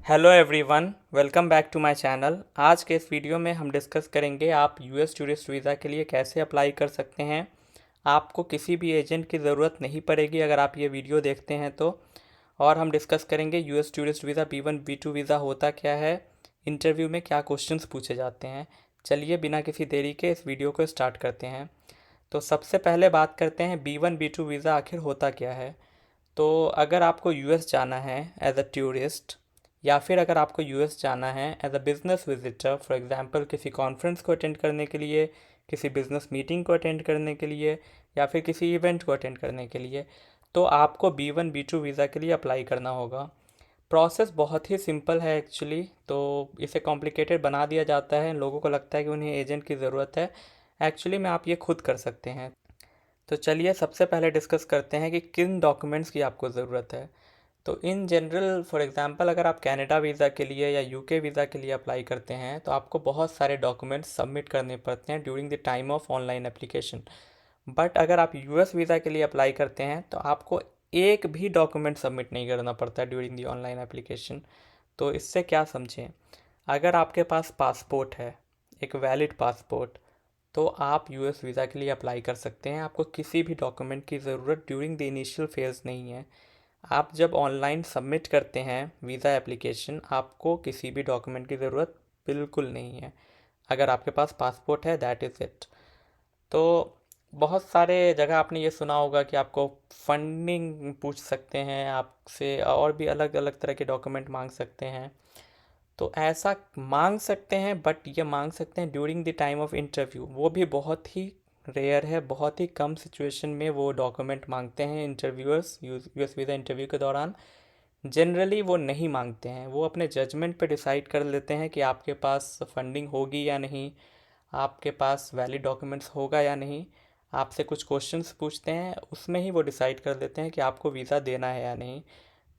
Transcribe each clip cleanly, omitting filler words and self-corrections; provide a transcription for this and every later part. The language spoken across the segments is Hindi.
Hello everyone, welcome back to my channel. आज के इस वीडियो में हम डिस्कस करेंगे आप यूएस टूरिस्ट वीज़ा के लिए कैसे अप्लाई कर सकते हैं। आपको किसी भी एजेंट की ज़रूरत नहीं पड़ेगी अगर आप ये वीडियो देखते हैं तो। और हम डिस्कस करेंगे US tourist visa B1 B2 visa होता क्या है, इंटरव्यू में क्या क्वेश्चंस पूछे जाते हैं। चलिए बिना किसी देरी के इस वीडियो को स्टार्ट करते हैं। तो सबसे पहले बात करते हैं B1 B2 वीज़ा आखिर होता क्या है। तो अगर आपको यूएस जाना है एज अ टूरिस्ट, या फिर अगर आपको यूएस जाना है as a business visitor, for example किसी कॉन्फ्रेंस को अटेंड करने के लिए, किसी बिज़नेस मीटिंग को अटेंड करने के लिए, या फिर किसी इवेंट को अटेंड करने के लिए, तो आपको B1 B2 वीज़ा के लिए अप्लाई करना होगा। प्रोसेस बहुत ही सिंपल है एक्चुअली। तो इसे कॉम्प्लिकेटेड बना दिया जाता है, लोगों को लगता है कि उन्हें एजेंट की ज़रूरत है। एक्चुअली में आप ये खुद कर सकते हैं। तो चलिए सबसे पहले डिस्कस करते हैं कि किन डॉक्यूमेंट्स की आपको ज़रूरत है। तो इन जनरल, फॉर एग्जांपल अगर आप कनाडा वीज़ा के लिए या यूके वीज़ा के लिए अप्लाई करते हैं तो आपको बहुत सारे डॉक्यूमेंट्स सबमिट करने पड़ते हैं during the time of online application. But अगर आप यूएस वीज़ा के लिए अप्लाई करते हैं तो आपको एक भी डॉक्यूमेंट सबमिट नहीं करना पड़ता ड्यूरिंग द ऑनलाइन एप्लीकेशन। तो इससे क्या समझें, अगर आपके पास पासपोर्ट है, एक वैलिड पासपोर्ट, तो आप यूएस वीज़ा के लिए अप्लाई कर सकते हैं। आपको किसी भी डॉक्यूमेंट की ज़रूरत ड्यूरिंग द इनिशियल फेज़ नहीं है। आप जब ऑनलाइन सबमिट करते हैं वीज़ा एप्लीकेशन, आपको किसी भी डॉक्यूमेंट की ज़रूरत बिल्कुल नहीं है। अगर आपके पास पासपोर्ट है, दैट इज़ इट। तो बहुत सारे जगह आपने ये सुना होगा कि आपको फंडिंग पूछ सकते हैं, आपसे और भी अलग अलग तरह के डॉक्यूमेंट मांग सकते हैं। तो ऐसा मांग सकते हैं, बट ये मांग सकते हैं during the time of interview. वो भी बहुत ही रेयर है, बहुत ही कम सिचुएशन में वो डॉक्यूमेंट मांगते हैं इंटरव्यूअर्स यूएस वीज़ा इंटरव्यू के दौरान। जनरली वो नहीं मांगते हैं, वो अपने जजमेंट पे डिसाइड कर लेते हैं कि आपके पास फंडिंग होगी या नहीं, आपके पास वैलिड डॉक्यूमेंट्स होगा या नहीं। आपसे कुछ क्वेश्चंस पूछते हैं, उसमें ही वो डिसाइड कर लेते हैं कि आपको वीज़ा देना है या नहीं।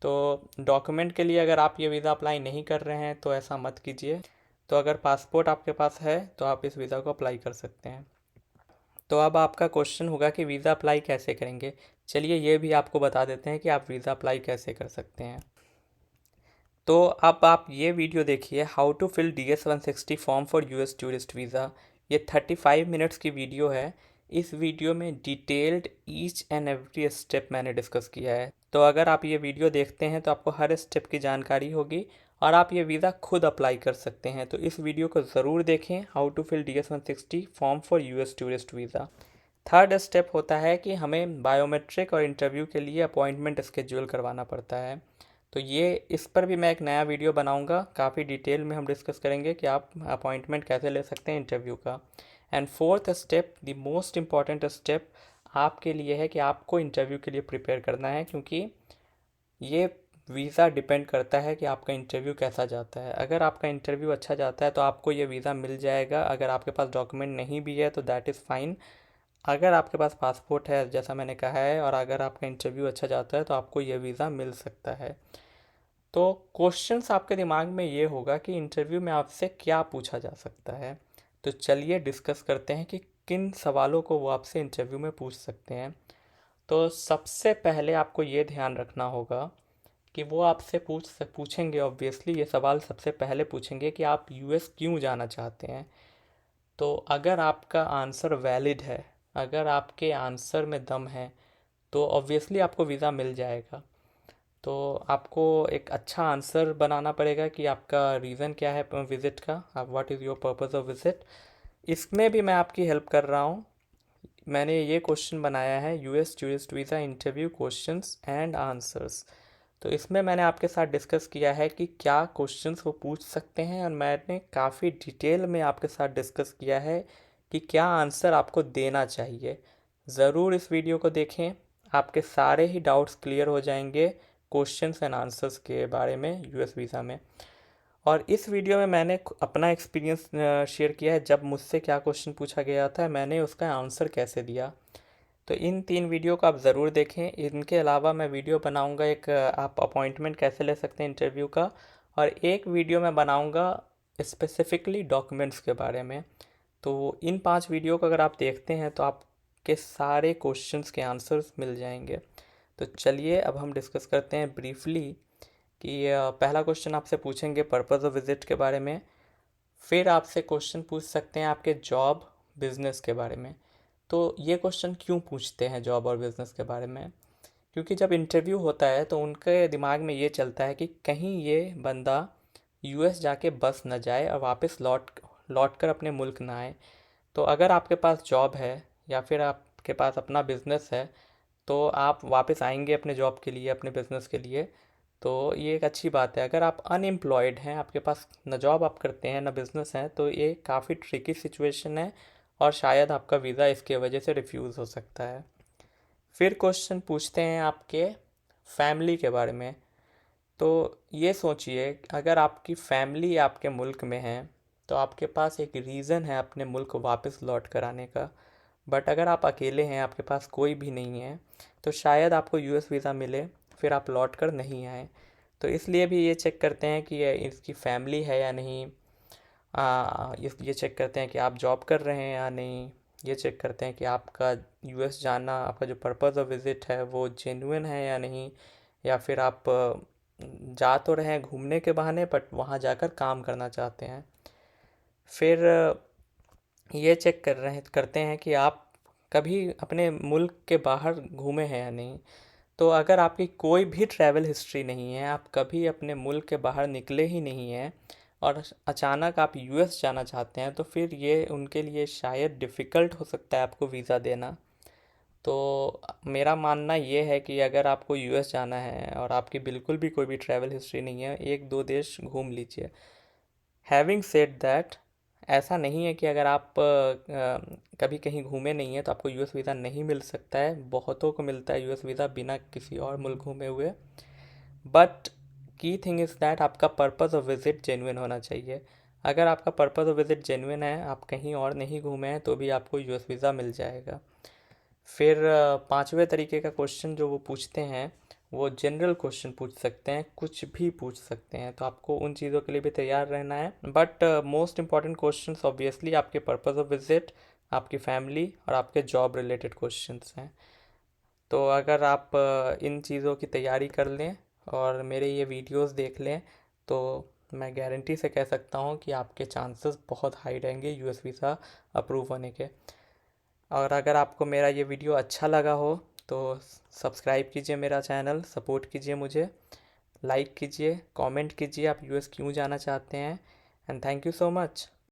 तो डॉक्यूमेंट के लिए अगर आप ये वीज़ा अप्लाई नहीं कर रहे हैं तो ऐसा मत कीजिए। तो अगर पासपोर्ट आपके पास है तो आप इस वीज़ा को अप्लाई कर सकते हैं। तो अब आपका क्वेश्चन होगा कि वीज़ा अप्लाई कैसे करेंगे। चलिए ये भी आपको बता देते हैं कि आप वीज़ा अप्लाई कैसे कर सकते हैं। तो अब आप ये वीडियो देखिए, how to fill DS-160 form for US tourist visa. ये 35 मिनट्स की वीडियो है। इस वीडियो में detailed each and every step मैंने डिस्कस किया है। तो अगर आप ये वीडियो देखते हैं तो आपको हर स्टेप की जानकारी होगी और आप ये वीज़ा खुद अप्लाई कर सकते हैं। तो इस वीडियो को ज़रूर देखें, how to fill DS-160 form for US tourist visa. Third step होता है कि हमें बायोमेट्रिक और इंटरव्यू के लिए अपॉइंटमेंट स्केड्यूल करवाना पड़ता है। तो ये इस पर भी मैं एक नया वीडियो बनाऊंगा, काफ़ी डिटेल में हम डिस्कस करेंगे कि आप अपॉइंटमेंट कैसे ले सकते हैं इंटरव्यू का। And fourth step, the most important step आपके लिए है कि आपको इंटरव्यू के लिए प्रिपेयर करना है, क्योंकि ये वीज़ा डिपेंड करता है कि आपका इंटरव्यू कैसा जाता है। अगर आपका इंटरव्यू अच्छा जाता है तो आपको ये वीज़ा मिल जाएगा। अगर आपके पास डॉक्यूमेंट नहीं भी है तो दैट इज़ फाइन। अगर आपके पास पासपोर्ट है जैसा मैंने कहा है, और अगर आपका इंटरव्यू अच्छा जाता है तो आपको ये वीज़ा मिल सकता है। तो क्वेश्चंस आपके दिमाग में ये होगा कि इंटरव्यू में आपसे क्या पूछा जा सकता है। तो चलिए डिस्कस करते हैं कि किन सवालों को वो आपसे इंटरव्यू में पूछ सकते हैं। तो सबसे पहले आपको ये ध्यान रखना होगा कि वो आपसे पूछेंगे, ऑब्वियसली ये सवाल सबसे पहले पूछेंगे कि आप यूएस क्यों जाना चाहते हैं। तो अगर आपका आंसर वैलिड है, अगर आपके आंसर में दम है, तो ऑब्वियसली आपको वीज़ा मिल जाएगा। तो आपको एक अच्छा आंसर बनाना पड़ेगा कि आपका रीज़न क्या है विज़िट का, आप what is your purpose of visit. इसमें भी मैं आपकी हेल्प कर रहा हूँ। मैंने ये क्वेश्चन बनाया है, US tourist visa interview questions and answers. तो इसमें मैंने आपके साथ डिस्कस किया है कि क्या क्वेश्चंस वो पूछ सकते हैं, और मैंने काफ़ी डिटेल में आपके साथ डिस्कस किया है कि क्या आंसर आपको देना चाहिए। ज़रूर इस वीडियो को देखें, आपके सारे ही डाउट्स क्लियर हो जाएंगे क्वेश्चंस एंड आंसर्स के बारे में यूएस वीज़ा में। और इस वीडियो में मैंने अपना एक्सपीरियंस शेयर किया है, जब मुझसे क्या क्वेश्चन पूछा गया था, मैंने उसका आंसर कैसे दिया। तो इन 3 वीडियो को आप ज़रूर देखें। इनके अलावा मैं वीडियो बनाऊंगा एक, आप अपॉइंटमेंट कैसे ले सकते हैं इंटरव्यू का, और एक वीडियो मैं बनाऊंगा स्पेसिफिकली डॉक्यूमेंट्स के बारे में। तो इन 5 वीडियो को अगर आप देखते हैं तो आपके सारे क्वेश्चंस के आंसर्स मिल जाएंगे। तो चलिए अब हम डिस्कस करते हैं ब्रीफली कि पहला क्वेश्चन आपसे पूछेंगे पर्पज़ ऑफ विज़िट के बारे में। फिर आपसे क्वेश्चन पूछ सकते हैं आपके जॉब बिज़नेस के बारे में। तो ये क्वेश्चन क्यों पूछते हैं जॉब और बिज़नेस के बारे में? क्योंकि जब इंटरव्यू होता है तो उनके दिमाग में ये चलता है कि कहीं ये बंदा यूएस जाके बस न जाए और वापस लौट कर अपने मुल्क ना आए। तो अगर आपके पास जॉब है या फिर आपके पास अपना बिज़नेस है, तो आप वापस आएंगे अपने जॉब के लिए, अपने बिज़नेस के लिए। तो ये एक अच्छी बात है। अगर आप अनएम्प्लॉयड हैं, आपके पास न जॉब आप करते हैं न बिज़नेस है, तो ये काफ़ी ट्रिकी सिचुएशन है और शायद आपका वीज़ा इसके वजह से रिफ्यूज़ हो सकता है। फिर क्वेश्चन पूछते हैं आपके फैमिली के बारे में। तो ये सोचिए, अगर आपकी फैमिली आपके मुल्क में है तो आपके पास एक रीज़न है अपने मुल्क वापस लौट कर आने का। बट अगर आप अकेले हैं, आपके पास कोई भी नहीं है, तो शायद आपको यूएस वीज़ा मिले, फिर आप लौट कर नहीं आए। तो इसलिए भी ये चेक करते हैं कि ये इसकी फैमिली है या नहीं। ये चेक करते हैं कि आप जॉब कर रहे हैं या नहीं। ये चेक करते हैं कि आपका यूएस जाना, आपका जो पर्पज़ ऑफ विज़िट है वो जेन्युइन है या नहीं, या फिर आप जा तो रहे हैं घूमने के बहाने बट वहाँ जाकर काम करना चाहते हैं। फिर ये चेक करते हैं कि आप कभी अपने मुल्क के बाहर घूमे हैं या नहीं। तो अगर आपकी कोई भी ट्रैवल हिस्ट्री नहीं है, आप कभी अपने मुल्क के बाहर निकले ही नहीं हैं और अचानक आप यूएस जाना चाहते हैं, तो फिर ये उनके लिए शायद डिफ़िकल्ट हो सकता है आपको वीज़ा देना। तो मेरा मानना ये है कि अगर आपको यूएस जाना है और आपकी बिल्कुल भी कोई भी ट्रैवल हिस्ट्री नहीं है, एक दो देश घूम लीजिए। हैविंग सेड दैट, ऐसा नहीं है कि अगर आप कभी कहीं घूमे नहीं हैं तो आपको यूएस वीज़ा नहीं मिल सकता है। बहुतों को मिलता है यूएस वीज़ा बिना किसी और मुल्क घूमे हुए। But key thing is that आपका पर्पज़ ऑफ विज़िट जेन्युइन होना चाहिए। अगर आपका पर्पज़ ऑफ विज़िट जेन्युइन है, आप कहीं और नहीं घूमे हैं, तो भी आपको यूएस वीज़ा मिल जाएगा। फिर पांचवें तरीके का क्वेश्चन जो वो पूछते हैं, वो जनरल क्वेश्चन पूछ सकते हैं, कुछ भी पूछ सकते हैं। तो आपको उन चीज़ों के लिए भी तैयार रहना है। But most important questions obviously आपके पर्पस ऑफ विजिट, आपकी फैमिली और आपके जॉब रिलेटेड क्वेश्चंस हैं। तो अगर आप इन चीज़ों की तैयारी कर लें और मेरे ये वीडियोस देख लें, तो मैं गारंटी से कह सकता हूँ कि आपके चांसेस बहुत हाई रहेंगे यूएस वीज़ा अप्रूव होने के। और अगर आपको मेरा ये वीडियो अच्छा लगा हो तो सब्सक्राइब कीजिए मेरा चैनल, सपोर्ट कीजिए मुझे, लाइक कीजिए, कमेंट कीजिए आप यूएस क्यों जाना चाहते हैं। And thank you so much.